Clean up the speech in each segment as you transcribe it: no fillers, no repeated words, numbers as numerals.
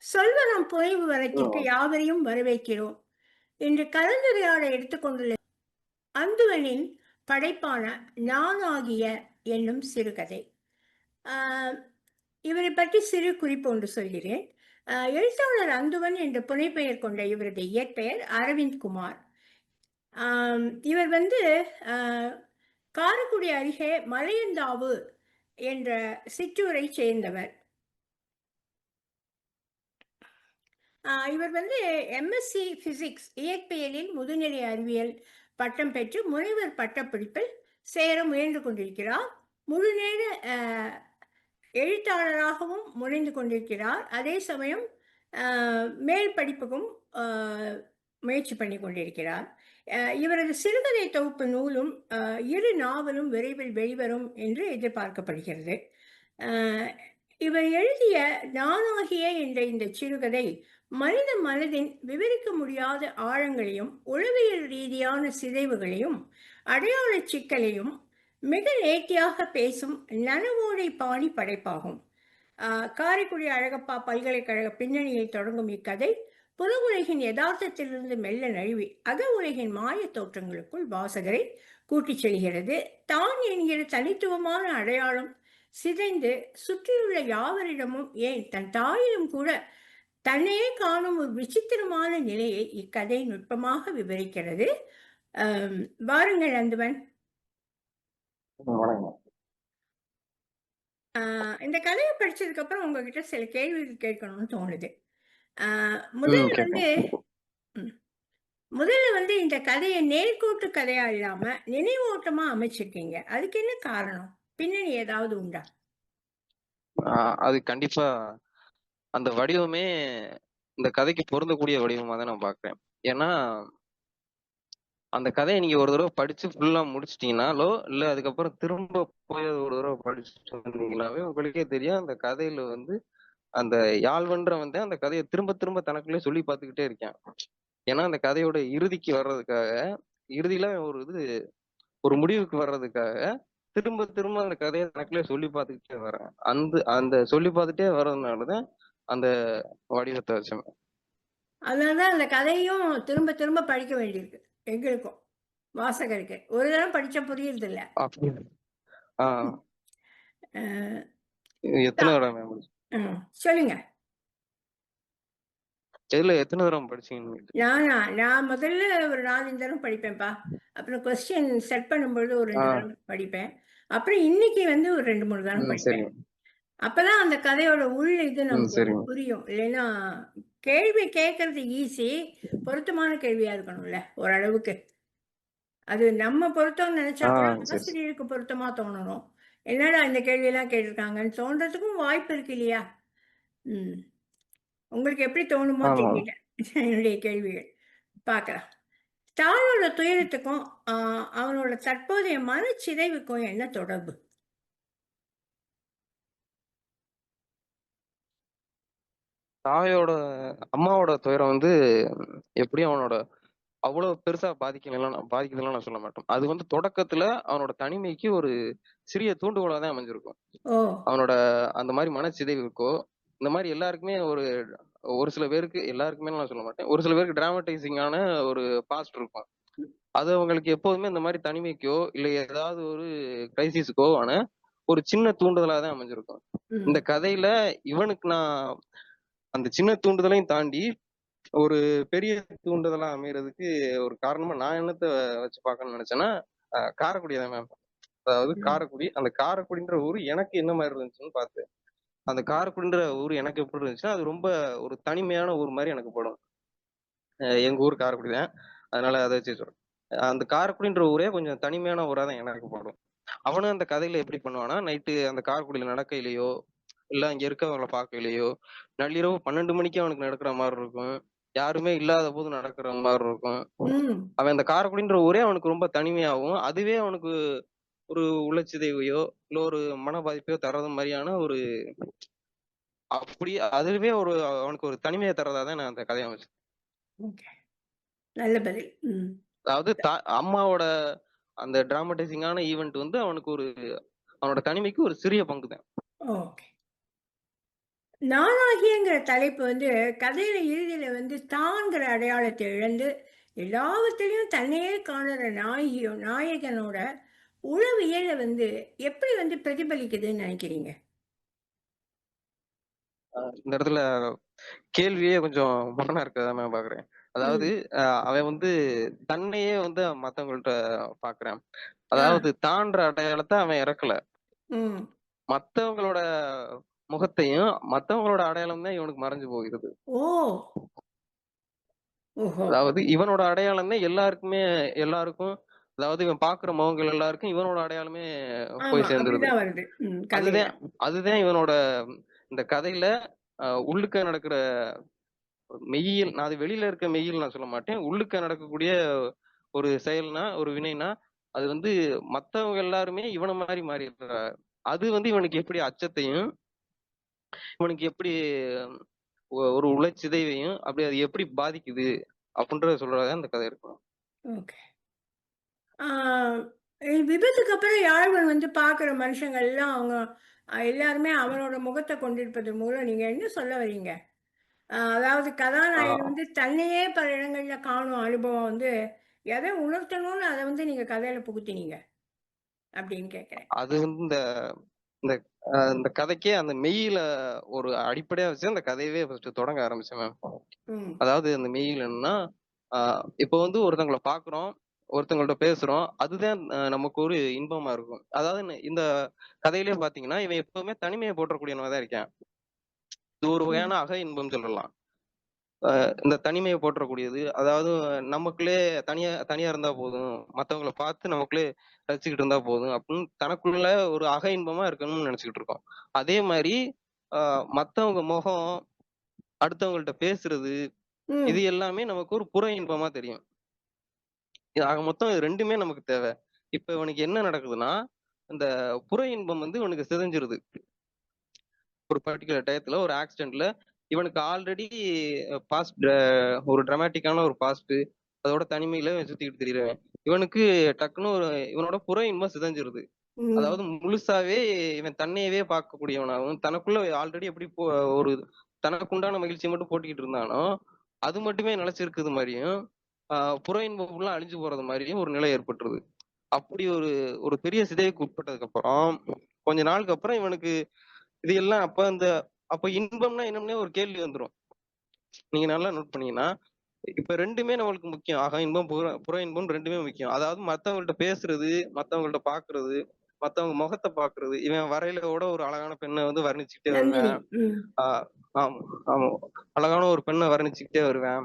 சொல்வனம் புனைவு வரத்திற்கு ம். யாவரையும் வரவேற்கிறோம். இன்று கலந்துரையாட எடுத்துக்கொண்டுள்ள அந்துவனின் படைப்பான நானாகிய என்னும் சிறுகதை. ஆஹ் இவரை பற்றி சிறு குறிப்பு ஒன்று சொல்கிறேன். எழுத்தாளர் அந்துவன் என்ற புனைப்பெயர் கொண்ட இவரது இயற்பெயர் அரவிந்த் குமார். இவர் வந்து ஆஹ் காரைக்குடி அருகே மலையந்தாவு என்ற சிற்றூரை சேர்ந்தவர். இவர் வந்து எம்எஸ்சி பிசிக்ஸ் இயற்பியலில் முதுநிலை அறிவியல் பட்டம் பெற்று முனைவர் பட்டப்படிப்பில் சேர முயன்று கொண்டிருக்கிறார். முழுநேர எழுத்தாளராகவும் முனைந்து கொண்டிருக்கிறார். அதே சமயம் மேல் படிப்புக்கும் முயற்சி பண்ணி கொண்டிருக்கிறார். இவரது சிறுகதை தொகுப்பு நூலும் 2 நாவலும் விரைவில் வெளிவரும் என்று எதிர்பார்க்கப்படுகிறது. இவர் எழுதிய நானாகிய என்ற இந்த சிறுகதை மனித மனதின் விவரிக்க முடியாத ஆழங்களையும் உளவியல் ரீதியான சிதைவுகளையும் அடையாள சிக்கலையும் மிக நேர்த்தியாக பேசும் நனவோடை பாணி படைப்பாகும். காரைக்குடி அழகப்பா பல்கலைக்கழக பின்னணியில் தொடங்கும் இக்கதை புற உலகின் யதார்த்தத்திலிருந்து மெல்ல நழுவி அக உலகின் மாய தோற்றங்களுக்குள் வாசகரை கூட்டிச் செல்கிறது. தான் என்கிற தனித்துவமான அடையாளம் சிதைந்து சுற்றியுள்ள யாவரிடமும் ஏன் தன் தாயிலும் கூட தன்னையே காணும் ஒரு விசித்திரமான நிலையை இக்கதை நுட்பமாக விவரிக்கிறது. வாருங்கள் அந்துவன். இந்த கதையை படிச்சதுக்கு அப்புறம் உங்ககிட்ட சில கேள்விகள் கேட்கணும்னு தோணுது. முதல்ல வந்து இந்த கதையை நேர்கோட்டு கதையா இல்லாம நினைவோட்டமா அமைச்சிருக்கீங்க. அதுக்கு என்ன காரணம்? பின்னணி ஏதாவது உண்டா? அது கண்டிப்பா அந்த வடிவமே இந்த கதைக்கு பொருந்தக்கூடிய வடிவமா தான் நான் பாக்குறேன். ஏன்னா அந்த கதையை நீங்க ஒரு தடவை படிச்சு ஃபுல்லா முடிச்சிட்டீங்கனாலோ இல்ல அதுக்கப்புறம் திரும்ப போய் ஒரு தடவை படிச்சுட்டு வந்தீங்கன்னாவே உங்களுக்கே தெரியும் அந்த கதையில வந்து அந்த யாழ்வன்ற வந்து அந்த கதையை திரும்ப திரும்ப தனக்குள்ளே சொல்லி பார்த்துக்கிட்டே இருக்கேன். ஏன்னா அந்த கதையோட இறுதிக்கு வர்றதுக்காக இறுதியில ஒரு முடிவுக்கு வர்றதுக்காக திரும்ப திரும்ப அந்த கதையை எனக்குள்ளே சொல்லி பார்த்துக்கிட்டே வரேன். அந்த அந்த சொல்லி பார்த்துட்டே வர்றதுனாலதான் அந்த வடிவத்தை வச்சேன். அதனாலதான் அந்த கதையும் திரும்ப திரும்ப படிக்க வேண்டியிருக்கு எங்களுக்கும் வாசகருக்கு. ஒரு தடவை படிச்ச புரியுறது இல்ல. எத்தனை தடவை சொல்லுங்க. எத்தனை தடவை படிச்சீங்க? நான் முதல்ல ஒரு 4 தடவை படிப்பேன்ப்பா. அப்புறம் கொஸ்டின் செட் பண்ணும்பொழுது ஒரு 2 தடவை படிப்பேன். அப்புறம் இன்னைக்கு வந்து ஒரு 2-3 தடவை படிப்பேன். அப்பதான் அந்த கதையோட உள் இது நமக்கு புரியும். இல்லைன்னா கேள்வி கேட்கறது ஈஸி, பொருத்தமான கேள்வியா இருக்கணும்ல ஓரளவுக்கு. அது நம்ம பொருத்தம் நினைச்சா கூட ஆசிரியருக்கு பொருத்தமா தோணணும். என்னடா இந்த கேள்வியெல்லாம் கேட்டிருக்காங்கன்னு தோன்றதுக்கும் வாய்ப்பு இருக்கு இல்லையா? உங்களுக்கு எப்படி தோணுமோ தெரியல என்னுடைய கேள்விகள். பார்க்கலாம். தாயோட துயரத்துக்கும் அவனோட தற்போதைய மனச்சிதைவுக்கும் என்ன தொடர்பு? அம்மாவோட துயரம் வந்து எப்படியும் அவனோட அவ்வளவு பெருசா பாதிக்குதுலாம் நான் சொல்ல மாட்டேன். அது வந்து தொடக்கத்துல அவனோட தனிமைக்கு ஒரு சிறிய தூண்டுகோலா தான் அமைஞ்சிருக்கும். அவனோட அந்த மாதிரி மனச்சிதைவுக்கோ இந்த மாதிரி எல்லாருக்குமே ஒரு சில பேருக்கு, எல்லாருக்குமே நான் சொல்ல மாட்டேன், ஒரு சில பேருக்கு டிராமடைசிங்கான ஒரு பாஸ்ட் இருக்கும். அது அவங்களுக்கு எப்போதுமே இந்த மாதிரி தனிமைக்கோ இல்ல ஏதாவது ஒரு கிரைசிஸுக்கோ ஆன ஒரு சின்ன தூண்டுதலா தான் அமைஞ்சிருக்கும். இந்த கதையில இவனுக்கு நான் அந்த சின்ன தூண்டுதலையும் தாண்டி ஒரு பெரிய தூண்டுதலா அமையறதுக்கு ஒரு காரணமா நான் என்னத்த வச்சு பார்க்கணும்னு நினைச்சேன்னா காரைக்குடி தான் மேம். அதாவது காரைக்குடி, அந்த காரைக்குடின்ற ஊர் எனக்கு என்ன மாதிரி இருந்துச்சுன்னு பார்த்தேன். அந்த காரைக்குடின்ற ஊர் எனக்கு எப்படி இருந்துச்சுன்னா அது ரொம்ப ஒரு தனிமையான ஊர் மாதிரி எனக்கு படும். எங்க ஊர் காரைக்குடி தான், அதனால அதை வச்சு சொல்றேன். அந்த காரைக்குடின்ற ஊரே கொஞ்சம் தனிமையான ஊரா தான் எனக்கு படும். அவனும் அந்த கதையில எப்படி பண்ணுவானா, நைட்டு அந்த காரைக்குடியில நடக்கையிலையோ இல்ல அங்க இருக்கவங்களை பார்க்கையிலையோ நள்ளிரவு 12 மணிக்கு அவனுக்கு நடக்கிற மாதிரி இருக்கும், யாருமே இல்லாத போது நடக்கிற மாதிரி இருக்கும். அவன் அந்த காரைக்குடின்ற ஊரே அவனுக்கு ரொம்ப தனிமையாகவும் அதுவே அவனுக்கு ஒரு உள்ளச்சிதைவையோ இல்ல ஒரு மன பாதிப்பையோ தர்றது மாதிரியான ஒரு அப்படி அதுவே அவனுக்கு ஒரு தனிமையை தர்றதா தான் நான் அந்த கதையை அமைச்சேன். நல்ல பதில். அதாவது அம்மாவோட அந்த டிராமடைசிங்கான ஈவெண்ட் வந்து அவனுக்கு அவனோட தனிமைக்கு ஒரு சிறிய பங்கு தான். ஓகே, நானாகியங்கிற தலைப்பு வந்து கதையில இறுதியில வந்து தான்கிற அடையாளத்தை இழந்து எல்லாவற்றிலையும் தன்னையே காணுற நாயகனோட உளவியல வந்து எப்படி வந்து பிரதிபலிக்குதுன்னு நினைக்கிறீங்க? இந்த இடத்துல கேள்வியே கொஞ்சம் முரணா இருக்கதான் நான் பாக்குறேன். அதாவது ம். அவன் வந்து தன்னையே வந்து மத்தவங்கள்ட்ட பாக்குறான். ஆ. அதாவது தான்ற அடையாளத்தை அவன் இறக்கல. ம். மத்தவங்களோட முகத்தையும் மத்தவங்களோட அடையாளம் தான் இவனுக்கு மறைஞ்சு போகிறது. ஓ! ஓஹோ! அதாவது இவனோட அடையாளம் தான் எல்லாருக்கும், அதாவது இவன் பாக்குற முகங்கள் எல்லாருக்கும் இவனோட அடையாளமே ஆமா. போய் சேர்ந்துருது. அப்படிதான் வருது. கதையில. அதுதான் அதுதான் இவனோட இந்த கதையில உள்ளுக்க நடக்கிற மெய்யியல். நான் அது வெளியில இருக்க மெய்யியல் நான் சொல்ல மாட்டேன். உள்ளுக்க நடக்கக்கூடிய ஒரு செயல்னா, ஒரு வினைனா, அது வந்து மத்தவங்க எல்லாருமே இவன மாரி மாறிடுறா. அது வந்து இவனுக்கு எப்படி அச்சத்தையும், இவனுக்கு எப்படி ஒரு உளச்சிதைவையும், அப்படி அது எப்படி பாதிக்குது அப்படின்றத சொல்றதா இந்த கதை இருக்கும். ஓகே. ஆ, விபத்துக்கு அப்புறம் யாழ்வன் வந்து பார்க்குற மனுஷங்க எல்லாம் அவங்க எல்லாருமே அவனோட முகத்த கொண்டிருப்பது மூலம் நீங்க என்ன சொல்ல வரீங்க? அதாவது ஆ கதாநாயகன் வந்து தன்னையே பல இடங்கள்ல காணும் அனுபவம் வந்து எதை உணர்த்தணும்னு அதை வந்து நீங்க கதையில புகுத்தினீங்க அப்படின்னு கேட்கிறேன். அது வந்து இந்த இந்த இந்த கதைக்கே அந்த மெய்யில ஒரு அடிப்படையா வச்சு அந்த கதையவே ஃபர்ஸ்ட் தொடங்க ஆரம்பிச்சேன் மேம். ம். அதாவது அந்த மெய்யில என்னன்னா, இப்போ வந்து ஒருத்தவங்கள பாக்குறோம், ஒருத்தவங்கள்ட்ட பேசுறோம். அதுதான் நமக்கு ஒரு இன்பமா இருக்கும். அதாவது இந்த கதையிலே பாத்தீங்கன்னா, இவன் எப்பவுமே தனிமையை போற்றக்கூடியவனா தான் இருக்கான். இது ஒரு ம். வகையான அக இன்பம் சொல்லலாம். இந்த தனிமையை போற்றக்கூடியது. அதாவது நமக்குள்ளே தனியா தனியா இருந்தா போதும். மத்தவங்கள பார்த்து நமக்குள்ளே ரசிச்சுக்கிட்டு இருந்தா போதும் அப்படின்னு தனக்குள்ள ஒரு அக இன்பமா இருக்கணும்னு நினைச்சுக்கிட்டு இருக்கோம். அதே மாரி அ மத்தவங்க முகம், அடுத்தவங்கள்ட்ட பேசுறது, இது ம். எல்லாமே நமக்கு ஒரு புற இன்பமா தெரியும். ஆக மொத்தம் இது 2மே நமக்கு தேவை. இப்ப இவனுக்கு என்ன நடக்குதுன்னா, இந்த புற இன்பம் வந்து இவனுக்கு சிதைஞ்சிருது. ஒரு பர்ட்டிகுலர் டயத்துல ஒரு ஆக்சிடென்ட்ல இவனுக்கு ஆல்ரெடி பாஸ்ட் ஒரு டிராமாட்டிக்கான ஒரு பாஸ்ட், அதோட தனிமையில இவன் சுத்திக்கிட்டு திரியிறவன். இவனுக்கு டக்குன்னு இவனோட புற இன்பம் சிதைஞ்சிருது. ம். அதாவது முழுசாவே இவன் தன்னையவே பார்க்கக்கூடியவனாகவும், தனக்குள்ள ஆல்ரெடி எப்படி ஒரு தனக்குண்டான மகிழ்ச்சியை மட்டும் போட்டுக்கிட்டு இருந்தானோ, அது மட்டுமே நிலைச்சிருக்குது மாரியும், ஆ புற இன்பம் ஃபுல்லா அழிஞ்சு போறது மாரியும் ஒரு நிலை ஏற்பட்டுருது. அப்படி ஒரு ஒரு பெரிய சிதைவுக்கு உட்பட்டதுக்கு அப்புறம், கொஞ்ச நாளுக்கு அப்புறம் இவனுக்கு இது எல்லாம் அப்ப இன்பம்னா என்னன்னே ஒரு கேள்வி வந்துரும். நீங்க நல்லா நோட் பண்ணீங்கன்னா, இப்ப 2மே நம்மளுக்கு முக்கியம். அக இன்பம், புற இன்பம் 2மே முக்கியம். அதாவது மத்தவங்கள்ட்ட பேசுறது, மத்தவங்கள்ட்ட பார்க்கிறது, மத்தவங்க முகத்த பார்க்கிறது. இவன் வரையில கூட ஒரு அழகான பெண்ண வந்து வர்ணிச்சுக்கிட்டே நந்தினி. வருவேன். ம். ஆ ஆமா, ஆமா. அழகான ஒரு பெண்ண வர்ணிச்சுக்கிட்டே வருவேன்.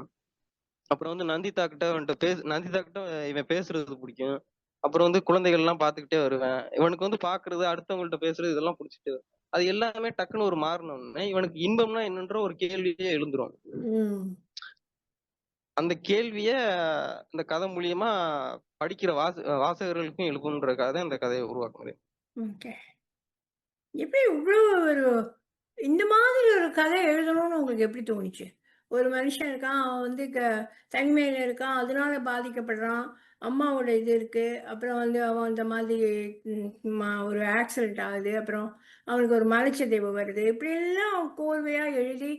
அப்புறம் வந்து நந்திதா கிட்ட இவன் பேசுறது பிடிக்கும். அப்புறம் வந்து குழந்தைகள்லாம் பார்த்துக்கிட்டே வருவேன். இவனுக்கு வந்து பார்க்கிறது, அடுத்தவங்கள்ட்ட பேசுறது இதெல்லாம் புடிச்சிட்டு அது எல்லாமே டக்குன்னு ஒரு மாறுனோனே, இவனுக்கு இன்பம்னா என்னன்ற ஒரு கேள்வியே எழுந்துரும். ம். அந்த கேள்விய இந்த கதை மூலியமா படிக்கிற வாசகர்களுக்கும் எழுப்பணுன்றதுக்காக தான் இந்த கதைய உருவாக்குனது. ஓகே. எப்படி இவ்வளோ ஒரு இந்த மாதிரி ஒரு கதை எழுதணும்னு உங்களுக்கு எப்படி தோணுச்சு? ஒரு மனுஷன் இருக்கான், அவன் வந்து தனிமையில இருக்கான், அதனால பாதிக்கப்படுறான். அம்மாவோட இது இருக்கு. அப்புறம் வந்து அவன் அந்த மாதிரி ம் ஒரு ஆக்சிடென்ட் ஆகுது. அப்புறம் அவனுக்கு ஒரு மனச்சிதைவு வருது. இப்படியெல்லாம் அவன் கோர்வையா எழுதி,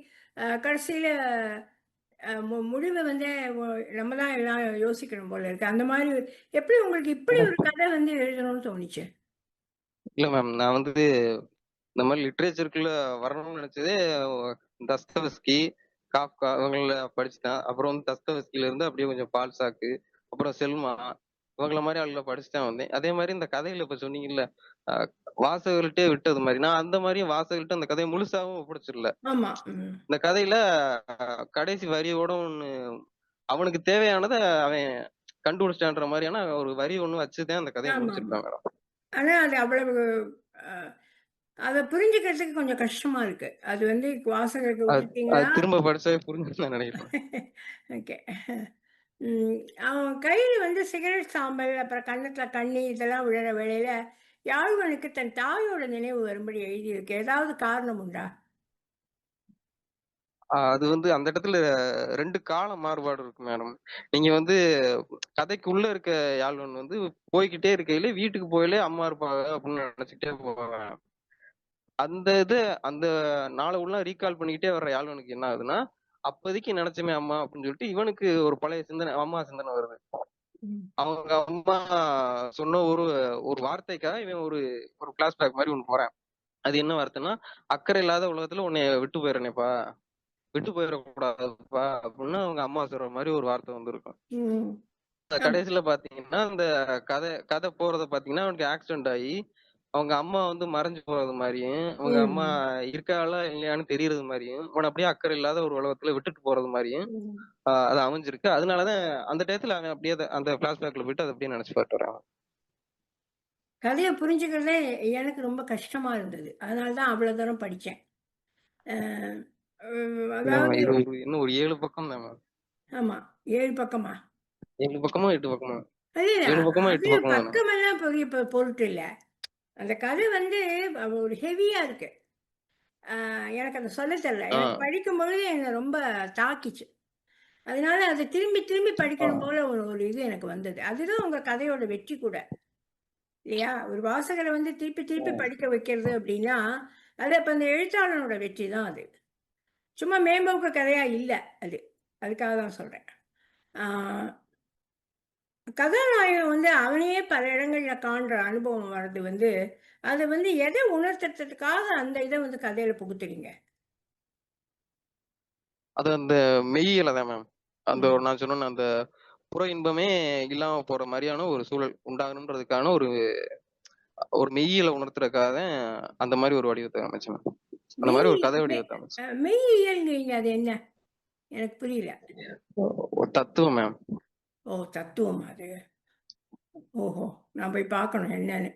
கடைசியில முடிவ வந்து ஒ நம்ம தான் எல்லாம் யோசிக்கணும் போல இருக்கு. அந்த மாரி எப்படி உங்களுக்கு இப்படி ஒரு கதை வந்து எழுதணும்னு தோணுச்சு? இல்ல மேம். நான் வந்து இந்த மாரி லிட்டரேச்சருக்குள்ள வரணும்னு நெனச்சதே தஸ்தவஸ்கி, காஃப்கா இவங்கள படிச்சுட்டேன். அப்புறம் வந்து தஸ்தவஸ்கில இருந்து அப்படியே கொஞ்சம் பால்சாக்கு, அப்புறம் செல்மா இவங்கள மாரி ஆளுகள படிச்சு தான் வந்தேன். அதே மாரி இந்த கதையில இப்ப சொன்னீங்கல்ல, அ வாசகர்கள்ட்டயே விட்டது மாரி, நான் அந்த மாரியும் வாசகர்கள்ட்ட அந்த கதைய முழுசாவும் ஒப்படைச்சிடல. ஆமா. ம். இந்த கதையில கடைசி வரியோட ஒண்ணு அவனுக்கு தேவையானத அவன் கண்டுபிடிச்சிட்டான்ற மாரியான ஒரு வரி ஒண்ணு வச்சுதான் அந்த கதைய ஆமாமா. முடிச்சிருப்பேன் மேடம். ஆனா அது அவ்வளவு அ அத புரிஞ்சுக்கிறதுக்கு கொஞ்சம் கஷ்டமா இருக்கு. அது வந்து வாசகருக்கு அது அது விட்டுட்டீங்களா? திரும்ப படிச்சாவே புரிஞ்சும்னு நான் நினைக்கிறேன். ஓகே. ம். அவன் கையில வந்து சிகரெட் சாம்பல், அப்புறம் கன்னத்துல கண்ணி இதெல்லாம் விழுற வேளையில, யாழ்வனுக்கு தன் தாயோட நினைவு வரும்படி எழுதியிருக்கு. ஏதாவது காரணம் உண்டா? அது வந்து அந்த இடத்துல 2 கால மாறுபாடு இருக்கு மேடம். நீங்க வந்து கதைக்கு உள்ள இருக்க யாழ்வன் வந்து போய்க்கிட்டே இருக்கையில வீட்டுக்கு போயிலே அம்மா இருப்பாங்க அப்படின்னு நினைச்சுக்கிட்டே போவேன். அந்த அந்த நாளை உள்ள ரீகால் பண்ணிக்கிட்டே வர்ற யாழ்வனுக்கு என்ன ஆகுதுன்னா, அப்போதைக்கு நினைச்சமே அம்மா அப்படின்னு சொல்லிட்டு இவனுக்கு ஒரு பழைய சிந்தனை, அம்மா சிந்தனை வருது. அவங்க அம்மா சொன்ன ஒரு ஒரு வார்த்தைக்காக இவன் ஒரு ஒரு பிளாஷ்பேக் மாதிரி ஒண்ணு போறேன். அது என்ன வார்த்தைன்னா, அக்கறை இல்லாத உலகத்துல உன்னை விட்டு போயிடறேனேப்பா, விட்டு போயிடக்கூடாதுப்பா அப்படின்னு அவங்க அம்மா சொல்ற மாதிரி ஒரு வார்த்தை வந்திருக்கும். கடைசியில பாத்தீங்கன்னா அந்த கதை கதை போறத பாத்தீங்கன்னா அவனுக்கு ஆக்சிடென்ட் ஆகி அவங்க அம்மா வந்து மறைஞ்சு போறது மாதிரியும், அவங்க அம்மா இருக்காளா இல்லையான்னு தெரியறது மாதிரியும், அவனை அப்படியே அக்கறை இல்லாத ஒரு உலகத்துல விட்டுட்டு போறது மாதிரியும் அது அமைஞ்சிருக்கு. அதனாலதான் அந்த டயத்துல அவன் அப்படியே அந்த பிளாஷ்பேக்ல போயிட்டு அதை அப்படியே நினைச்சு பார்த்து வரான். கதையை புரிஞ்சுக்கிறதே எனக்கு ரொம்ப கஷ்டமா இருந்தது. அதனாலதான் அவ்வளவு தூரம் படிச்சேன். அதாவது இது இன்னும் ஒரு 7 பக்கம் தான். ஆமா, 7 பக்கமா? 7 பக்கமா 8 பக்கமா? இல்ல 7 பக்கமா 8 அது பக்கம் தானே. பக்கமெல்லாம் பெரிய பொருட்டு இல்ல. அந்த கதை வந்து ஒரு ஹெவியா இருக்கு. எனக்கு அதை சொல்ல தெரியல. எனக்கு படிக்கும் பொழுது என்னை ரொம்ப தாக்கிச்சு. அதனால அதை திரும்பி திரும்பி படிக்கணும் போல ஒரு ஒரு இது எனக்கு வந்தது. அதுதான் உங்க கதையோட வெற்றி கூட இல்லையா? ஒரு வாசகரை வந்து திருப்பி திருப்பி படிக்க வைக்கிறது அப்படின்னா அது அப்ப அந்த எழுத்தாளனோட வெற்றி தான் அது. சும்மா மேம்போக்கு கதையா இல்ல அது. அதுக்காக தான் சொல்றேன். கதாநாயகன் வந்து அவனையே பல இடங்கள்ல காண்ற அனுபவம் வர்றது வந்து அதை வந்து எதை உணர்த்துறதுக்காக அந்த இதை வந்து கதையில புகுத்துறீங்க? அது அந்த மெய்யியல தான் மேம். அந்த நான் சொன்ன அந்த புற இன்பமே இல்லாம போற மாதிரியான ஒரு சூழல் உண்டாகணுன்றதுக்கான ஒரு ஒரு மெய்யியலை உணர்த்துறதுக்காக அந்த மாதிரி ஒரு வடிவத்தை அமைச்சேன். அந்த மாதிரி ஒரு கதை வடிவத்தை அமைச்சேன். மெய்யியல்ங்கிறீங்க, அது என்ன? எனக்கு புரியல. ஒரு தத்துவம் மேம். ஓ, தத்துவம் அது. ஓஹோ, நான் போய் பார்க்கணும் என்னன்னு.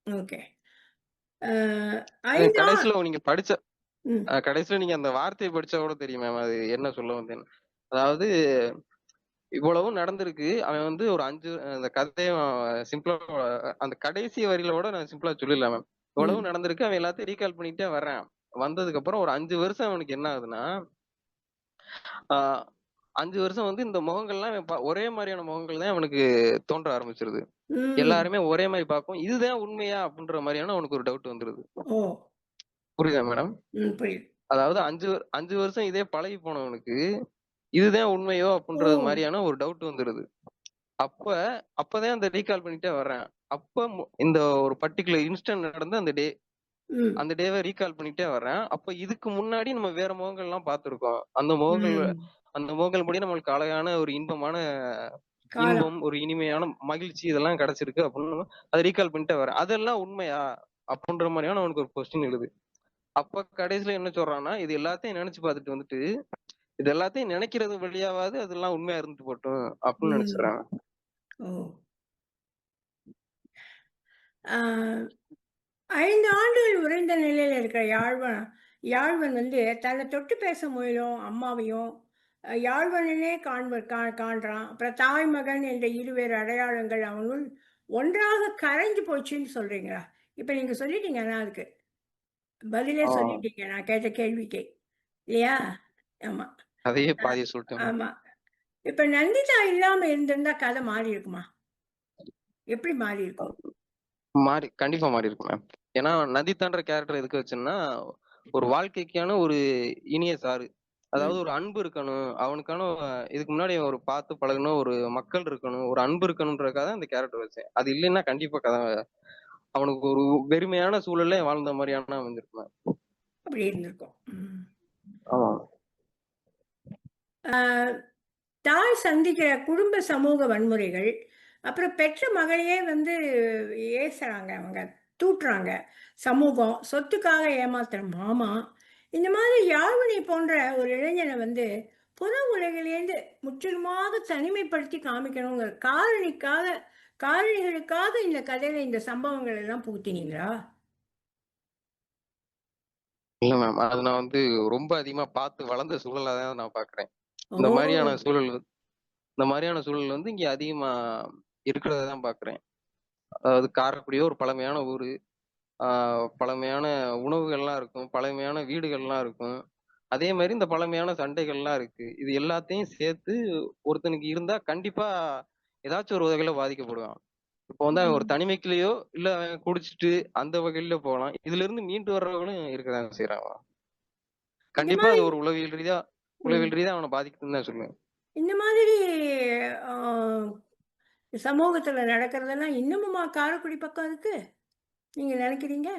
ஓகே. கடைசியில நீங்க படிச்ச கடைசியில நீங்க அந்த வார்த்தையை படிச்சா கூட தெரியும் மேம் அது என்ன சொல்ல வந்தேன்னு. அதாவது இவ்வளவும் நடந்திருக்கு. அவன் வந்து ஒரு 5 அந்த கதையும் சிம்பிளா அந்த கடைசி வரியில கூட நான் சிம்பிளா சொல்லிடலாம் மேம். இவ்வளவும் நடந்திருக்கு, அவன் எல்லாத்தையும் ரீகால் பண்ணிட்டே வர்றான். வந்ததுக்கு அப்புறம் ஒரு 5 வருஷம் அவனுக்கு என்ன ஆகுதுன்னா, 5 வருஷம் வந்து இந்த முகங்கள்லாம் ஒரே மாதிரியான முகங்கள் தான் அவனுக்கு தோன்ற ஆரம்பிச்சிருது. எல்லாருமே ஒரே மாதிரி பார்க்கும். இதுதான் உண்மையா அப்படின்ற மாதிரியான அவனுக்கு ஒரு டவுட் வந்துருது. புரியுதா மேடம்? அதாவது 5 வருஷம் இதே பழகி போனவனுக்கு இதுதான் உண்மையோ அப்படின்றது மாதிரியான ஒரு டவுட் வந்துருது. அப்பதான் அந்த ரீகால் பண்ணிட்டே வர்றேன். அப்ப இந்த ஒரு பர்டிகுலர் இன்ஸ்டன்ட் நடந்த அந்த டேவை ரீகால் பண்ணிட்டே வர்றேன். அப்ப இதுக்கு முன்னாடி நம்ம வேற முகங்கள் எல்லாம் பார்த்திருக்கோம். அந்த முகங்கள் படி நம்மளுக்கு அழகான ஒரு இன்பமான இன்பம், ஒரு இனிமையான மகிழ்ச்சி இதெல்லாம் கிடைச்சிருக்கு அப்படின்னு அதை ரீகால் பண்ணிட்டே வரேன். அதெல்லாம் உண்மையா அப்படின்ற மாதிரியான அவனுக்கு ஒரு கொஸ்டின் எழுது. அப்ப கடைசியில என்ன சொல்றான்னா, இது எல்லாத்தையும் நினைச்சு பார்த்துட்டு வந்துட்டு இது எல்லாத்தையும் நினைக்கிறது வழியாவது அதெல்லாம் உண்மையா இருந்துட்டு போட்டும் அப்படின்னு நினைச்சிடறாங்க. 5 ஆண்டுகள் உறைந்த நிலையில இருக்கிற யாழ்வன் வந்து தன்னை தொட்டு பேச முயலும் அம்மாவையும் யாழ்வனே காண்றான். அப்புறம் தாய் மகன் என்ற இருவேறு அடையாளங்கள் அவனுள் ஒன்றாக கரைஞ்சு போச்சுன்னு சொல்றீங்களா? இப்ப நீங்க சொல்லிட்டீங்க, ஆனா அதுக்கு பதிலே சொல்லிட்டீங்க நான் கேட்ட கேள்விக்கு, இல்லையா? ஆமா, அதையே பாதி சொல்லிட்டேன். ஆமா. இப்ப நந்திதா இல்லாம இருந்திருந்தா கதை மாறி இருக்குமா? எப்படி மாறி இருக்கும்? கண்டிப்பா மாறி இருக்கும் மேம். ஏன்னா நந்திதான்ற கேரக்டர் எதுக்கு வச்சேன்னா, ஒரு வாழ்க்கைக்கான ஒரு இனிய சாறு, அதாவது ஒரு அன்பு இருக்கணும் அவனுக்கான. இதுக்கு முன்னாடி ஒரு பார்த்து பழகணும், ஒரு மக்கள் இருக்கணும், ஒரு அன்பு இருக்கணும்ன்றதுக்காக அந்த கேரக்டர் வச்சேன். அது இல்லைன்னா கண்டிப்பா கதை அவனுக்கு ஒரு வெறுமையான சூழல்ல வாழ்ந்த மாதிரியான அமைஞ்சிருக்கும். அப்படி இருந்திருக்கும். ஆமா. தாய் சந்திக்கிற குடும்ப சமூக வன்முறைகள், அப்புறம் பெற்ற மகளையே வந்து ஏசுறாங்க, அவங்க தூட்டுறாங்க சமூகம், சொத்துக்காக ஏமாத்துற மாமா, இந்த மாதிரி யாழ்வனை போன்ற ஒரு இளைஞனை வந்து புற உலகிலேருந்து முற்றிலுமாக தனிமைப்படுத்தி காமிக்கணுங்கிற காரணிகளுக்காக இந்த கதையில இந்த சம்பவங்கள் எல்லாம் புகுத்தினீங்களா? இல்ல மேம், அது நான் வந்து ரொம்ப அதிகமா பார்த்து வளர்ந்த சூழலா தான் நான் பாக்குறேன். இந்த மாதிரியான சூழல் வந்து இங்க அதிகமா இருக்கிறத தான் பாக்குறேன். அதாவது காரைக்குடியோ ஒரு பழமையான ஊரு, பழமையான உணவுகள்லாம் இருக்கும், பழமையான வீடுகள்லாம் இருக்கும். அதே மாதிரி இந்த பழமையான சண்டைகள்லாம் இருக்கு. இது எல்லாத்தையும் சேர்த்து ஒருத்தனுக்கு இருந்தா கண்டிப்பா ஏதாச்சும் ஒரு வகையில பாதிக்கப்படுவான். இப்போ வந்து அவன் ஒரு தனிமைக்குள்ளேயோ இல்ல அவன் குடிச்சிட்டு அந்த வகையில போகலாம். இதுல இருந்து மீண்டு வர்றவங்களும் இருக்கதாங்க செய்றாங்க. இந்த கண்டிப்பா அது மாதிரி ஒரு ம். உளவியல் ரீதியா அவன பாதிக்குதுன்னு தான் சொல்லுவேன். இந்த மாதிரி ஆ, சமூகத்துல நடக்கிறதெல்லாம் இன்னமுமா காரைக்குடி பக்கம் இருக்கு நீங்க நினைக்கிறீங்க?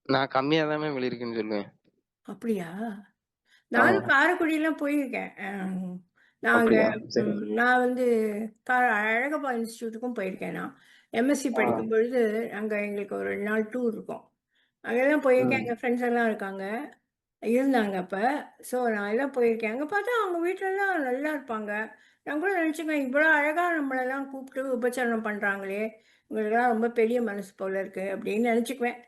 நான் கம்மியா தான் மேம் எழுதியிருக்கேன்னு சொல்லுவேன். அப்படியா? ஆ, நானும் காரைக்குடியெல்லாம் போயிருக்கேன். நாங்க அப்படியா? சரி. நான் வந்து அழகப்பா இன்ஸ்டிடியூட்டுக்கும் போயிருக்கேன் நான். எம்எஸ்சி ஆ, படிக்கும் பொழுது அங்க எங்களுக்கு ஒரு 2 நாள் டூர் இருக்கும். அங்கெல்லாம் போயிருக்கேன். ம். எங்க ஃப்ரெண்ட்ஸ் எல்லாம் இருக்காங்க. இருந்தாங்க அப்ப. ஸோ நான் எல்லாம் போயிருக்கேன். அங்க பார்த்தா அவங்க வீட்லலாம் நல்லா இருப்பாங்க. நான் கூட நினச்சுக்குவேன், இவ்வளோ அழகா நம்மளெல்லாம் கூப்பிட்டு உபச்சாரணம் பண்றாங்களே! இவங்களுக்கெல்லாம் ரொம்ப பெரிய மனசு போல இருக்கு அப்படின்னு நினச்சுக்குவேன்.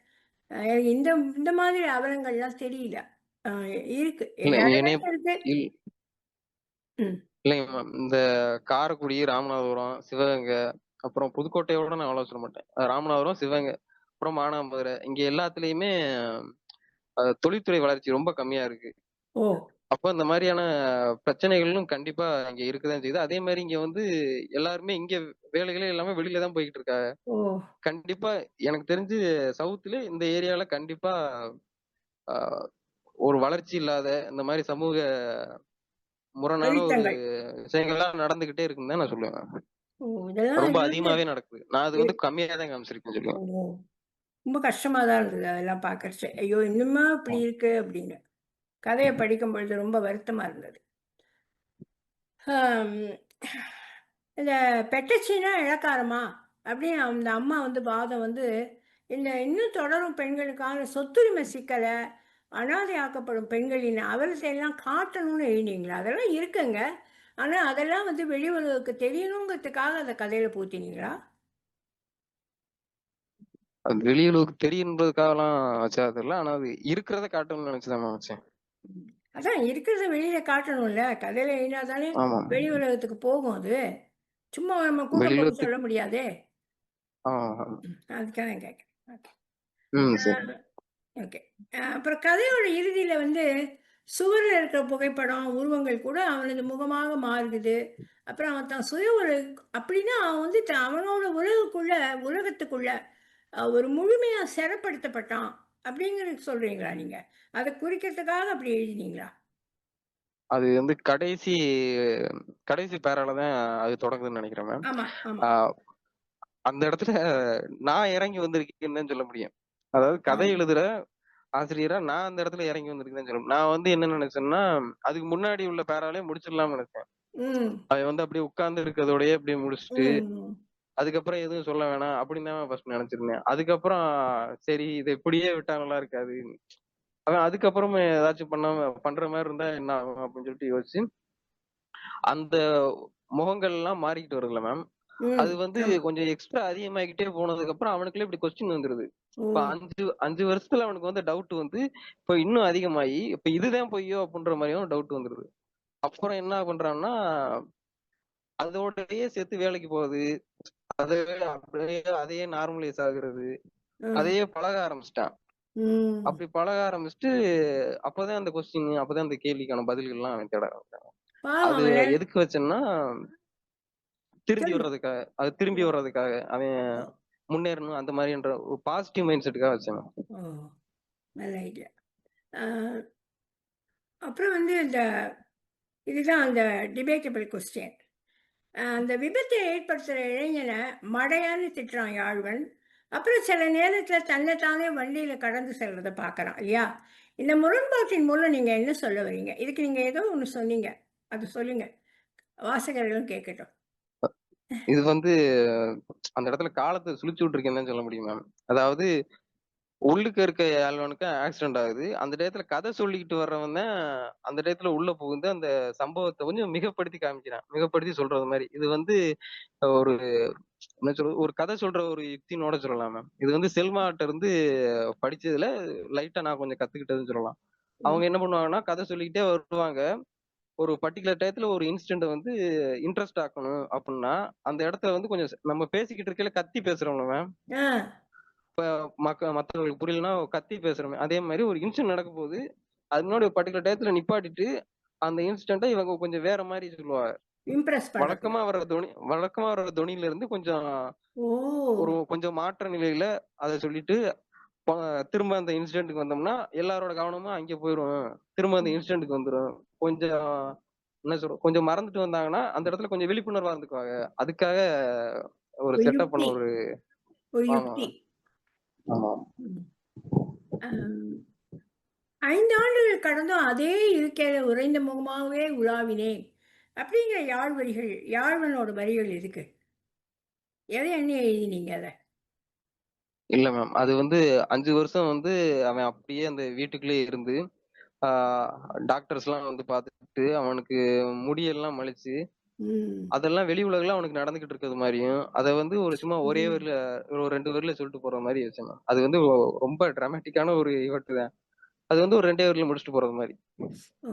எனக்கு இந்த இந்த மாதிரி அவலங்கள்லாம் தெரியல. அ இருக்கு. இல்ல எல்லா என்னைய இடத்துலயும் இருக்கு. இல் ம். இல்லைங்க மேம். இந்த காரைக்குடி, ராமநாதபுரம், சிவகங்கை, அப்புறம் புதுக்கோட்டையோட நான் அவ்வளவா சொல்ல மாட்டேன். ராமநாதபுரம், சிவகங்கை, அப்புறம் மானாமதுரை இங்க எல்லாத்துலயுமே தொழில்துறை வளர்ச்சி ரொம்ப கம்மியா இருக்கு. ஓ! அப்ப இந்த மாதிரியான பிரச்சனைகளும் கண்டிப்பா இங்க இருக்கதான் செய்யுது. அதே மாரி இங்க வந்து எல்லாருமே இங்க வேலைகளே இல்லாம வெளியில தான் போய்க்கிட்டு இருக்காங்க. ஓ! கண்டிப்பா எனக்கு தெரிஞ்சு சவுத்துல இந்த ஏரியால கண்டிப்பா ஆ, ஒரு வளர்ச்சி இல்லாத இந்த மாதிரி சமூக முரணான ஒரு அழுத்தங்கள். விஷயங்கள்லாம் நடந்துகிட்டே இருக்குன்னு தான் நான் சொல்லுவேன். ஓ! இதெல்லாம் ரொம்ப இது வந்து அதிகமாவே நடக்குது. நான் அது இ வந்து கம்மியா தான் காமிச்சிருக்கேன்னு ஓ! சொல்லுவேன். ரொம்ப கஷ்டமா தான் இருந்தது அதெல்லாம் பார்க்கறச்ச. ஐயோ! இன்னுமா இப்படி இருக்கு அப்படின்னு. கதைய படிக்கும்பொழுது ரொம்ப வருத்தமா இருந்தது. அம் இந்த பெட்டச்சின்னா இளக்காரமா? அப்படின்னு அந்த அம்மா வந்து வாதம் வந்து, இந்த இன்னும் தொடரும் பெண்களுக்கான சொத்துரிமை சிக்கல, அனாதை ஆக்கப்படும் பெண்களின் அவலத்தையெல்லாம் காட்டணும்னு எழுதினீங்களா? அதெல்லாம் இருக்குங்க. ஆனா, அதெல்லாம் வந்து வெளி உலகுக்கு தெரியணுங்கிறதுக்காக அத கதையில புகுத்தினீங்களா? அது வெளியுலகுக்கு தெரியுன்றதுக்காகலாம் வச்சது இல்ல. ஆனா அது இருக்கிறத காட்டணும்னு நினைச்சுதான் மேம் வச்சேன். ம். அதான் இருக்கிறத வெளியில காட்டணும்ல. கதையில எழுதினா தானே ஆமா. வெளி உலகத்துக்கு போகும் அது. சும்மா நம்ம கூட்டம் போட்டு சொல்ல வெளியுலகத்துக்கு முடியாதே! ஆ. அதுக்காக தான் கேட்கிறேன். ஓகே. ம். ஆ சரி. ஓகே. அப்புறம் கதையோட இறுதியில வந்து சுவர்ல இருக்கிற புகைப்படம், உருவங்கள் கூட அவனது முகமாக மாறுது. அப்புறம் அவன் தன் சுய ஒரு அப்படின்னா அவன் வந்து அவனோட உலகத்துக்குள்ள ஒரு முழுமையா சிறைப்படுத்தப்பட்டான். அப்படிங்கிறது சொல்றீங்களா நீங்க? அத குறிக்கிறதுக்காக அப்படி எழுதினீங்களா? அது வந்து கடைசி பேரால தான் அது தொடங்குதுன்னு நினைக்கிறேன் மேம். ஆமா, ஆமா. ஆ, அந்த இடத்துல நான் இறங்கி வந்திருக்கேன்னு தான் சொல்ல முடியும். அதாவது கதை ஆ. எழுதுற ஆசிரியரா நான் அந்த இடத்துல இறங்கி வந்திருக்கேன்னு தான் சொல்ல முடியும். நான் வந்து என்ன நினைச்சேன்னா, அதுக்கு முன்னாடி உள்ள பேராலே முடிச்சிடலாம்னு நினைச்சேன். ம். அவன் வந்து அப்படியே உட்கார்ந்து இருக்கிறதோடயே அப்படியே முடிச்சுட்டு, ம். அதுக்கப்புறம் எதுவும் சொல்ல வேணாம் அப்படின்னு தான் ஃபர்ஸ்ட் நினைச்சிருந்தேன். அதுக்கப்புறம் சரி இத இப்படியே விட்டா நல்லா இருக்காது. அவன் அதுக்கப்புறமும் ஏதாச்சும் பண்ற மாரி இருந்தா என்ன ஆகும் அப்படின்னு சொல்லிட்டு யோசிச்சு, அந்த முகங்கள்லாம் மாறிக்கிட்டு வருதுல்ல மேம். ம். அது வந்து ஆமா. கொஞ்சம் எக்ஸ்ட்ரா அதிகமாகிட்டே போனதுக்கு அப்புறம் அவனுக்குள்ள இப்படி கொஸ்டின் வந்துருது. ஓ! இப்ப 5 வருஷத்துல அவனுக்கு வந்து டவுட் வந்து, இப்ப இன்னும் அதிகமாயி, இப்ப இதுதான் பொய்யோ அப்படின்ற மாரியும் டவுட் வந்துருது. அப்புறம் என்ன பண்றான்னா, அதோடயே சேர்த்து வேலைக்கு போறது. அதவே அப்படியே அதையே நார்மலைஸ் ஆகுறது. ம். அதையே பழக ஆரம்பிச்சுட்டான். ம். அப்படி பழக ஆரம்பிச்சுட்டு, அப்பதான் அந்த கொஸ்டின், அப்பதான் அந்த கேள்விக்கான பதில்கள்லாம் அவன் தேட ஆரம்பிச்சான். பாவம் அது அவன எதுக்கு வச்சேன்னா, திரும்பி சொல்லுங்க. வர்றதுக்காக. அது திரும்பி ஓ! வர்றதுக்காக. அவன் ஓ! முன்னேறணும் அந்த மாரின்ற ஒரு பாசிட்டிவ் மைண்ட் செட்டுக்காக வச்சேன். ஓ! நல்ல ஐடியா. அ அப்புறம் வந்து இதுதான் அந்த டிபேட்டபிள் கொஸ்டின். அந்த விபத்தை ஏற்படுத்துற இளைஞன மடையான்னு திட்டுறான் யாழ்வன். அப்புறம் சில நேரத்துல தன்ன தானே வண்டியில கடந்து செல்றத பார்க்கறான் இல்லையா? இந்த முரண்பாட்டின் மூலம் நீங்க என்ன சொல்ல வரீங்க? இதுக்கு நீங்க ஏதோ ஒண்ணு சொன்னீங்க. அது சொல்லுங்க. வாசகர்களும் கேட்கட்டும். இது வந்து அந்த இடத்துல காலத்த சுழிச்சு விட்டுருக்கேன்னு தான் சொல்ல முடியும் மேம். அதாவது உள்ளுக்க இருக்க ஆள்வனுக்கு ஆக்சிடென்ட் ஆகுது. அந்த டயத்துல கதை சொல்லிக்கிட்டு வர்றவன் தான் அந்த டயத்துல உள்ள புகுந்து அந்த சம்பவத்த கொஞ்சம் மிகைப்படுத்தி காமிக்கிறான். மிகைப்படுத்தி சொல்றது மாரி. இது வந்து ஒரு என்ன சொல்றது? ஒரு கதை சொல்ற ஒரு யுக்தினோட சொல்லலாம் மேம். இது வந்து செல்மாட்ட இருந்து படிச்சதுல லைட்டா நான் கொஞ்சம் கத்துக்கிட்டதுன்னு சொல்லலாம். ம். அவங்க என்ன பண்ணுவாங்கன்னா, கதை சொல்லிக்கிட்டே வருவாங்க. ஒரு பர்ட்டிகுலர் டயத்துல ஒரு இன்சிடென்ட்ட வந்து இன்ட்ரெஸ்ட் ஆக்கணும் அப்டின்னா, அந்த இடத்துல வந்து கொஞ்சம் நம்ம பேசிக்கிட்டு இருக்கையில கத்தி பேசுறோம்ல மேம். ஆ. மத்தவங்களுக்கு புரியலன்னா கத்தி பேசுறோமே. அதே மாரி ஒரு இன்சிடென்ட் நடக்க போது, அது முன்னாடி ஒரு பர்ட்டிகுலர் டயத்துல நிப்பாட்டிட்டு, அந்த இன்சிடென்ட்ட இவங்க கொஞ்சம் வேற மாரி சொல்லுவாங்க. இம்ப்ரெஸ் பண்ணக்கூடாது. வழக்கமா வர்ற தொனியில இருந்து கொஞ்சம் ஓ! கொஞ்சம் மாற்ற நிலையில அத சொல்லிட்டு திரும்ப அந்த இன்சிடென்ட்க்கு வந்தோம்னா எல்லாரோட கவனமும் அங்கே போயிரும். திரும்ப அந்த இன்சிடென்ட்க்கு வந்துரும். கொஞ்சம் என்ன சொல்றது, கொஞ்சம் மறந்துட்டு வந்தாங்கன்னா அந்த இடத்துல கொஞ்சம் விழிப்புணர்வா இருந்துக்குவாங்க. அதுக்காக ஒரு ஒரு செட்டப் பண்ண யுக்தி. ஒரு ஒரு ஆமா யுக்தி. ஆமா. ம். அம் 5 ஆண்டுகள் கடந்தும் அதே இருக்கையில உறைந்த முகமாகவே உலாவினேன். அப்படிங்கிற யாழ்வனோட வரிகள் எதுக்கு? எதை எண்ணி எழுதினீங்க அத? இல்ல மேம். அது வந்து 5 வருஷம் வந்து அவன் அப்படியே அந்த வீட்டுக்குள்ளேயே இருந்து, ஆ டாக்டர்ஸ்லாம் வந்து பார்த்துட்டு, அவனுக்கு முடியெல்லாம் மலிச்சு, ம். அதெல்லாம் வெளி உலகுல அவனுக்கு நடந்துகிட்டு இருக்கிறது மாரியும், அத வந்து ஒரு சும்மா ஒரே ம். வரியில ஒரு 2 வரியில சொல்லிட்டு போற மாரி வச்சேன் மேம். அது வந்து ரொம்ப டிராமேட்டிக்கான ஒரு ஈவென்ட் தான். அது வந்து ஒரு 2 வரியில முடிச்சுட்டு போறது மாரி. ஓ!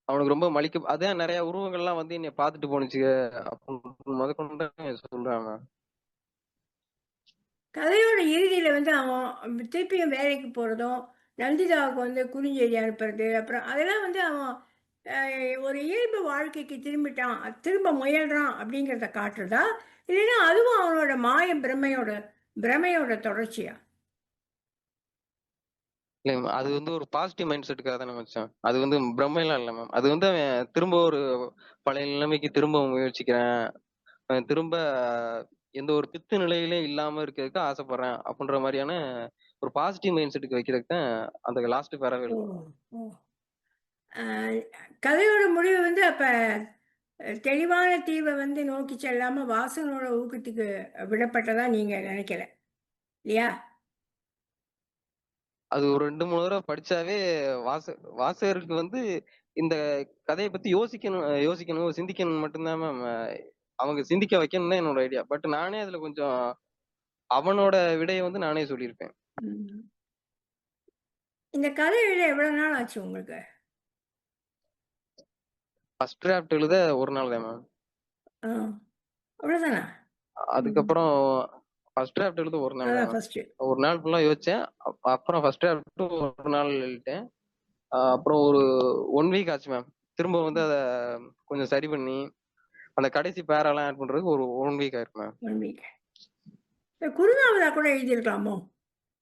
அவனுக்கு ரொம்ப அதான் நெறைய உருவங்கள்லாம் வந்து என்னைய பார்த்துட்டு போணுச்சுக அப்படின்னு முதற்கொண்டு சொல்றான் மேம். கதையோட இறுதியில வந்து அவன் திருப்பியும் வேலைக்கு போறதும், நந்திதாவுக்கு வந்து குறுஞ்செய்தி அனுப்புறது, அப்புறம் அதெல்லாம் வந்து அவன் ஒரு இயல்பு வாழ்க்கைக்கு திரும்பிட்டான், திரும்ப முயல்றான் அப்படிங்கிறத காட்டுறதா? இல்லைன்னா அதுவும் அவனோட பிரமையோட பிரமையோட தொடர்ச்சியா? இல்ல மேம். அது வந்து ஒரு பாசிட்டிவ் மைண்ட் செட்டுக்காக தானே வச்சேன். அது வந்து பிரம்மைலாம் இல்ல மேம். அது வந்து அவன் திரும்ப ஒரு பழைய நிலைமைக்கு திரும்ப முயற்சிக்கிறேன். திரும்ப எந்த ஒரு பித்து நிலையிலும் இல்லாம இருக்கிறதுக்கு ஆசைப்படுறேன். அப்படின்ற மாரியான ஒரு பாசிட்டிவ் மைண்ட் செட்டுக்கு வைக்கிறதுக்கு தான் அந்த லாஸ்ட் பேராவே ஓ! எழுதுனேன். ஓ! அ கதையோட முடிவு வந்து அப்ப தெளிவான தீர்வ வந்து நோக்கி செல்லாம வாசகனோட ஊக்கத்துக்கு விடப்பட்டதா நீங்க நினைக்கல. இல்லையா? அது ஒரு 2, 3 தடவ படிச்சாவே வாசகருக்கு வந்து இந்த கதைய பத்தி யோசிக்கணும், சிந்திக்கணும் மட்டும் தான் மேம். அவங்க சிந்திக்க வைக்கணும்னு தான் என்னோட ஐடியா. பட் நானே அதுல கொஞ்சம் அவனோட விடைய வந்து நானே சொல்லியிருப்பேன். ம். இந்த கதை எழுத எவ்வளவு நாள் ஆச்சு உங்களுக்கு? ஃபர்ஸ்ட் டிராஃப்ட் எழுத 1 நாள் தான் மேம். ஆ. அவ்வளவுதானா? ம். அதுக்கப்புறம் ஃபர்ஸ்ட் டிராஃப்ட் எழுத 1 நாள் தான் அதான் மேம். ஃபர்ஸ்ட்டு. 1 நாள் ஃபுல்லா யோசிச்சேன். அப்புறம் ஃபர்ஸ்ட் டிராஃப்ட் 1 நாள் எழுதிட்டேன். அப்புறம் ஒரு 1 வீக் ஆச்சு மேம். திரும்ப வந்து அத கொஞ்சம் சரி பண்ணி, அந்த கடைசி பேராலாம் ஆட் பண்றதுக்கு ஒரு 1 வீக் ஆயிருக்கு மேம். 1 வீக். குறுநாவலா கூட எழுதியிருக்கலாமோ?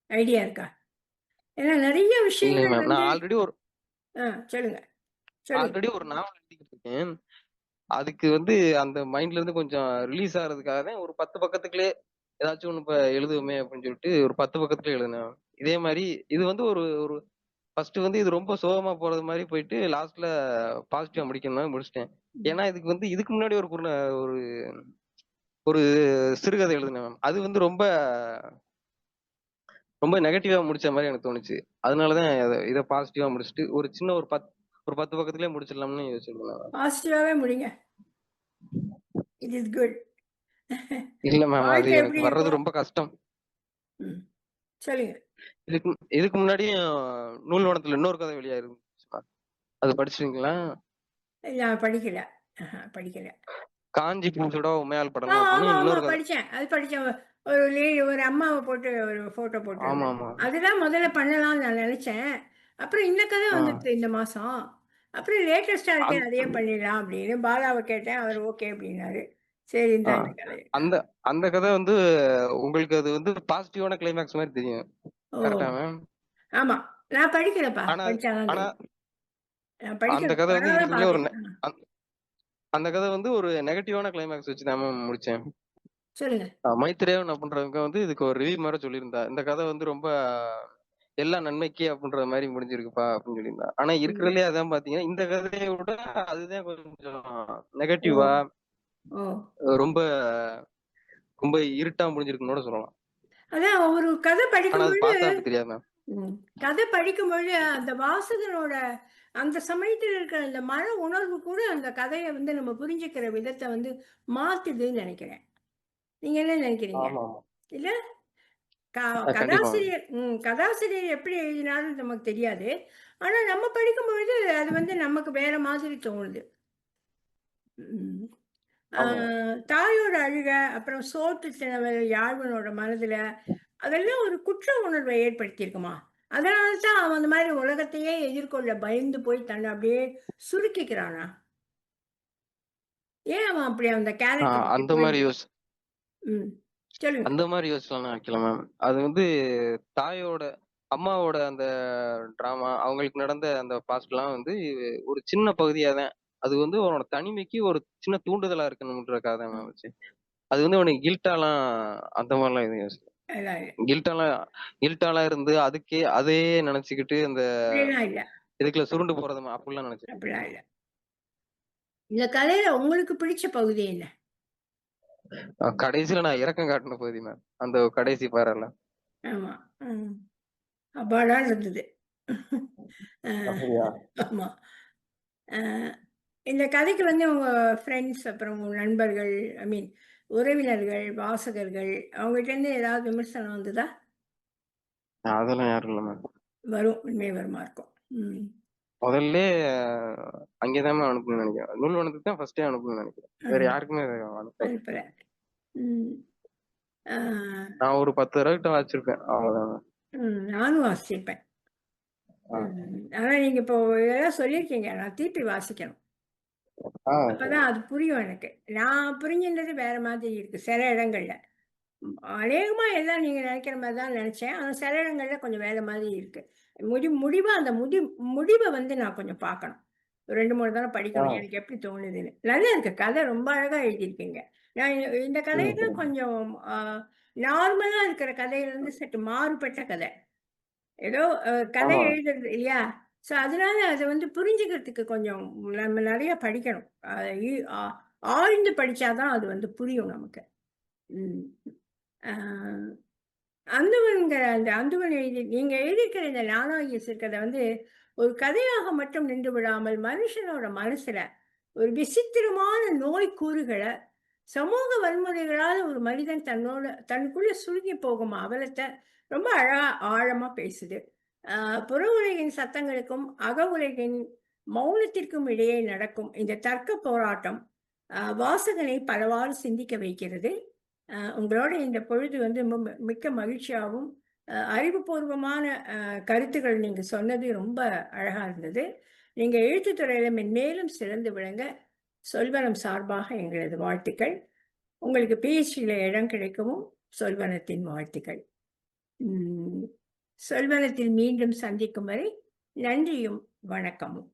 ஐடியா இருக்கா? ஏன்னா நெறைய இல்லைங்க விஷயங்கள் மேம். வந்து நான் ஆ சொல்லுங்க, சொல்லுங்க. ஆல்ரெடி ஒரு நாவல் எழுதிக்கிட்டு இருக்கேன். அதுக்கு வந்து அந்த மைண்ட்ல இருந்து கொஞ்சம் ரிலீஸ் ஆகுறதுக்காக தான் ஒரு 10 பக்கத்துக்குள்ளே ஏதாச்சும் ஒண்ணு இப்ப எழுதுவோமே அப்படின்னு சொல்லிட்டு ஒரு 10 பக்கத்துல எழுதினேன். இதே மாரி இது வந்து ஒரு ஒரு ஃபர்ஸ்ட் வந்து இது ரொம்ப சோகமா போறது மாரி போயிட்டு லாஸ்ட்ல பாசிட்டிவா முடிக்கணும்னா முடிச்சிட்டேன். ம். ஏன்னா இதுக்கு முன்னாடி ஒரு ஒரு சிறுகதை எழுதினேன் மேம். அது வந்து ரொம்ப ரொம்ப நெகட்டிவா முடிச்ச மாரி எனக்கு தோணுச்சு. அதனாலதான் இத பாசிட்டிவா முடிச்சுட்டு ஒரு சின்ன ஒரு 10 பக்கத்திலேயே முடிச்சிடலாம்னு யோசிச்சிருந்தேன். பாசிட்டிவாவே முடிங்க. It is good. இல்ல மேம். அது வாழ்க்கை எனக்கு எப்படி இருக்கோ வர்றது ரொம்ப கஷ்டம். ம். சொல்லுங்க. இதுக்கு இதுக்கு முன்னாடியும் நூல்வனத்துல இன்னொரு கதை வெளியாயிருந்துச்சு மேம். அது படிச்சிருக்கீங்களா? நான் படிக்கல. படிக்கல. காஞ்சி பூசடா உமையாள் படலாம் ஆமா, அப்படின்னு ஆமா இன்னொரு கதை. படிச்சேன். அது படிச்சேன். ஒரு அம்மாவ போட்டு ஒரு ஃபோட்டோ போட்டிருந்தது. ஆமா ஆமா. அதுதான் முதல்ல பண்ணலாம்னு நான் நெனச்சேன். அப்புறம் இந்த கதை ஆ. வந்துச்சு இந்த மாசம். அப்புறம் லேட்டஸ்ட்டா இருக்கே அந் அதையே பண்ணிடலாம் அப்படின்னு பாலாவ கேட்டேன். அவர் ஓகே அப்படின்னாரு. சரின்னு ஆ. தான் இந்த கதை. அந்த அந்த கதை வந்து உங்களுக்கு அது வந்து பாசிட்டிவான கிளைமேக்ஸ் மாதிரி தெரியும். ஓ! கரெக்டா மேம்? ஆமா. நான் படிக்கலப்பா. ஆனா படிச்சா தான் ஆனா தெரியும். நான் அந்த படிக்கணும். கதை வந்து படம் தான் இருக்கிறதுலயே பார்த்தேன். அந் அந்த கதை வந்து ஒரு நெகட்டிவான கிளைமேக்ஸ் வச்சு தான் மேம் முடிச்சேன். சொல்லுங்க. மைத்ரேயன் அப்படின்றவங்க வந்து இதுக்கு ஒரு ரிவ்யூ மாதிரி சொல்லியிருந்தா. இந்த கதை வந்து ரொம்ப எல்லாம் நன்மைக்கே அப்படின்ற மாதிரி முடிஞ்சிருக்குப்பா அப்படின்னு சொல்லியிருந்தா. ஆனா ம். இருக்கிறதுலயே அதான் பாத்தீங்கன்னா இந்த கதையை விட அதுதான் கொஞ்சம் ஓ! நெகட்டிவா ஓ! ரொம்ப ரொம்ப இருட்டா முடிஞ்சிருக்குன்னு கூட சொல்லலாம். அதான் ஒரு கதை ஆனா அது படிக்கும்பொழுது பார்த்தா அப்படி தெரியாது மேம். ம். கதை படிக்கும்பொழுது அந்த வாசகனோட அந்த சமயத்துல இருக்கிற அந்த மன உணர்வு கூட அந்த கதைய வந்து நம்ம புரிஞ்சுக்கிற விதத்த வந்து மாத்துதுன்னு நெனைக்கிறேன். நீங்க என்ன நெனைக்கிறீங்க? ஆமா ஆமா. இல்ல? க கண்டிப்பா மேம். கதாசிரியர் எப்படி எழுதினாருன்னு நமக்கு தெரியாது. ஆனா நம்ம படிக்கும்பொழுது அது வந்து நமக்கு வேற மாதிரி தோணுது. ம். ஆ ஆமா. தாயோட அழுக, அப்புறம் சோத்து சினவல் யாழ்வனோட மனதுல, அதெல்லாம் ஒரு குற்ற உணர்வை ஏற்படுத்தியிருக்குமா? அதனால தான் அவன் அந்த மாரி உலகத்தையே எதிர்கொள்ள பயந்து போய் தன்னை அப்படியே சுருக்கிக்கிறானா? ஏன் அவன் அப்படி அந்த கேரக்டர் விட்டு அந்த மாதிரி போயிடுவான்? சொல்லுங்க. அந்த மாதிரி யோசிச்சலாம் வைக்கல மேம். அது வந்து தாயோட அம்மாவோட அந்த டிராமா அவங்களுக்கு நடந்த அந்த பாஸ்ட்லாம் வந்து ஒரு சின்ன பகுதியா தான். அது வந்து அவனோட தனிமைக்கு ஒரு சின்ன தூண்டுதலா இருக்கணும்ன்றக்காக தான் மேம் வச்சு. அது வந்து அவனுக்கு கில்ட்டாலாம் அந்த மாதிரிலாம் எதுவும் யோசிக்கல. கில்ட்டாலாம் இருந்து அதுக்கே அதே நினைச்சுக்கிட்டு அந்த இல்ல இதுக்குள்ள சுருண்டு போறது அப்படிலாம் நினைச்சேன். அப்படிலாம் இல்ல. இந்த கதையில உங்களுக்கு பிடிச்ச பகுதி என்ன? கடைசியில நான் இறக்கம் காட்டின பகுதி மேம். அந்த கடைசி பாருல. ஆமா. அப்பாடான்னு இருந்தது. ஆமா. இந்த கதைக்கு வந்து உங்க ஃப்ரெண்ட்ஸ், அப்புறம் உங்க நண்பர்கள், ஐ மீன் உறவினர்கள், வாசகர்கள் அவங்ககிட்ட இருந்து ஏதாவது விமர்சனம் வந்ததா? அதெல்லாம் யாரும் இல்ல மேம். வரும். உண்மை வருமா இருக்கும். முதல்ல அங்கேதான் அனுப்பணும்னு நினைக்கிறேன். நூல்வனத்துக்கு தான் ஃபர்ஸ்டே அனுப்பணும்னு நினைக்கிறேன். வேற யாருக்குமே அனுப்பல. நான் ஒரு 10 தடவை கிட்ட வாசிச்சிருப்பேன். அவ்வளவுதான். நானும் வாசிச்சிருப்பேன். ஆனா நீங்க இப்போ இதெல்லாம் சொல்லியிருக்கீங்க. நான் திருப்பி வாசிக்கணும். அப்பதான் அது புரியும் எனக்கு. நான் புரிஞ்சுன்றது வேற மாதிரி இருக்கு சில இடங்கள்ல. அநேகமா எல்லாம் நீங்க நினைக்கிற மாதிரி தான் நினைச்சேன். ஆனா சில இடங்கள்ல கொஞ்சம் வேற மாதிரி இருக்கு. முடிவா அந்த முடிவை வந்து நான் கொஞ்சம் பார்க்கணும். 2, 3 தடவை படிக்கணும். எனக்கு எப்படி தோணுதுன்னு. நல்லா இருக்கு. கதை ரொம்ப அழகா எழுதியிருக்கீங்க. நான் இந்த கதையில கொஞ்சம் நார்மலா இருக்கிற கதையிலிருந்து சற்று மாறுபட்ட கதை. ஏதோ கதை எழுதுறது இல்லையா? ஸோ அதனால அதை வந்து புரிஞ்சுக்கிறதுக்கு கொஞ்சம் நம்ம நிறைய படிக்கணும். ஆழ்ந்து படிச்சாதான் அது வந்து புரியும் நமக்கு. அந்துவன்கிற அந்த அந்துவன் நீங்க எழுதியிருக்கிற இந்த நானாகிய சிறுகதை வந்து ஒரு கதையாக மட்டும் நின்று விடாமல் மனுஷனோட மனசுல ஒரு விசித்திரமான நோய் கூறுகளை, சமூக வன்முறைகளால ஒரு மனிதன் தனக்குள்ள சுருங்கி போகும் அவலத்தை ரொம்ப ஆழமா பேசுது. புற உலகின் சத்தங்களுக்கும் அக உலகின் மௌனத்திற்கும் இடையே நடக்கும் இந்த தர்க்க போராட்டம் வாசகனை பலவாறு சிந்திக்க வைக்கிறது. உங்களோட இந்த பொழுது வந்து மிக்க மகிழ்ச்சியாகவும் அறிவுபூர்வமான கருத்துக்கள் நீங்க சொன்னது ரொம்ப அழகா இருந்தது. நீங்க எழுத்துத்துறையில மென்மேலும் சிறந்து விளங்க சொல்வனம் சார்பாக எங்களது வாழ்த்துக்கள். உங்களுக்கு பிஹெச்டியில இடம் கிடைக்கவும் சொல்வனத்தின் வாழ்த்துக்கள். சொல்வனத்தில் மீண்டும் சந்திக்கும் வரை நன்றியும் வணக்கமும்.